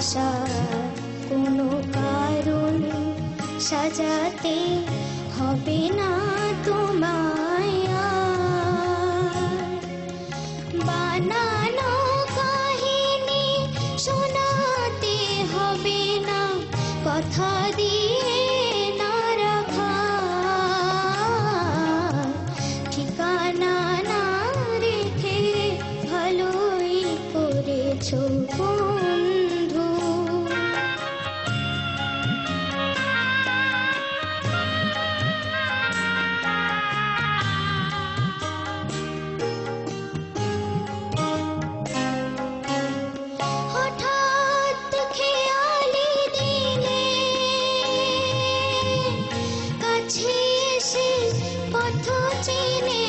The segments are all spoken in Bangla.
আসার কোনো কারণ সাজাতে হবে না তোমায় আর। বানানো কাহিনী শোনাতে হবে না, কথা দিয়ে না রাখা ঠিকানা না রেখে ভালোই করেছো বন্ধু। হঠাৎ খেয়ালি দিনে কাছে এসে পথ চিনে,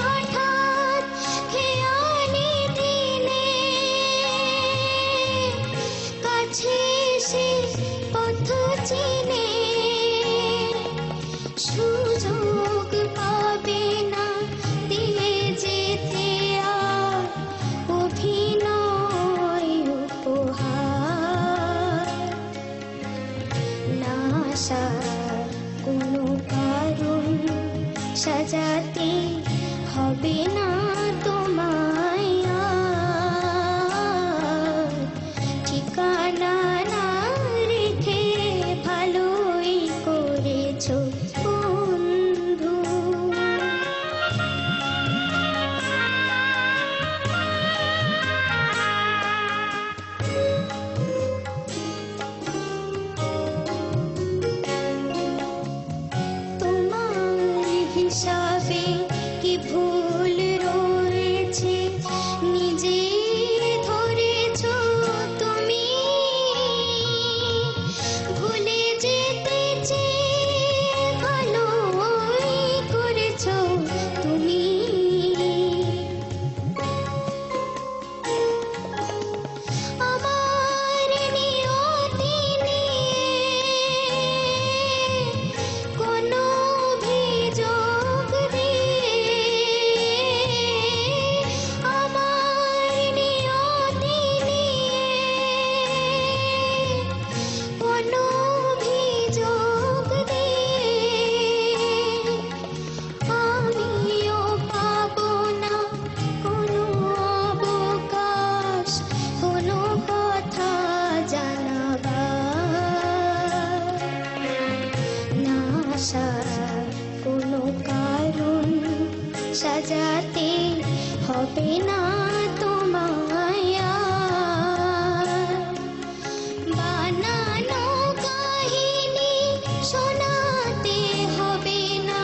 হঠাৎ খেয়ালি দিনে কাছে এসে পথ চিনে, সুযোগ পাবে না দিয়ে যেতে আর অভিনয় উপহার। না আসার কোনো কারণ সাজাতে হবে না তোমায় আর। ঠিকানা না রেখে ভালোই করেছো বন্ধু। তোমার হিসাবে কি ভুল রয়েছে নিজে ধরেছো তুমি, ভুলে যেতে চেয়ে ভালোই করেছো তুমি। আমার নিয়তি নিয়ে কোনো অভিযোগ দিয়ে, আমার নিয়তি নিয়ে কোনো অভিযোগ দিয়ে আমিও পাবো না কোনো অবকাশ, কোনো কথা জানাবার। না আসার কোনো কারণ সাজাতে হবে না তোমায় আর। বানানো কাহিনী শোনাতে হবে না,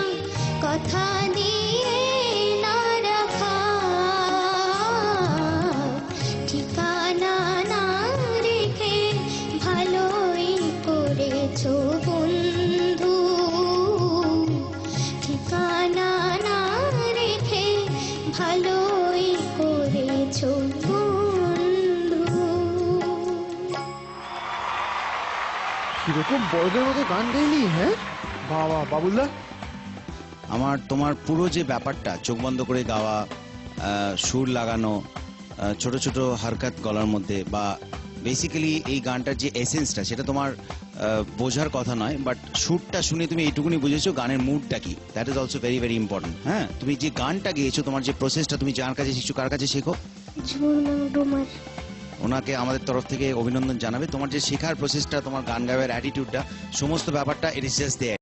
কথা দিয়ে না রাখা ঠিকানা না রেখে ভালোই করেছো বন্ধু। ঠিকানা না রেখে ভালোই করেছো বন্ধু। কিরকম বড়দের মতো গান গাইলি, হ্যাঁ? বাবা বাবুলদা, আমার তোমার পুরো যে ব্যাপারটা, চোখ বন্ধ করে গাওয়া, সুর লাগানো, ছোট ছোট হারকাত গলার মধ্যে, বা বেসিক্যালি এই গানটার যে এসেন্সটা সেটা তোমার বোঝার কথা নয়, বাট সুরটা শুনে তুমি এইটুকুনি বুঝেছো গানের মুডটা কি। That is also very very important. হ্যাঁ, তুমি যে গানটা গেয়েছো, তোমার যে প্রসেসটা, তুমি যার কাছে শিখছো, কার কাছে শেখো? ওনাকে আমাদের তরফ থেকে অভিনন্দন জানাবে। তোমার যে শেখার প্রসেসটা, তোমার গান গাওয়ার অ্যাটিটিউডটা, সমস্ত ব্যাপারটা, ইট ইজ জাস্ট দেয়ার।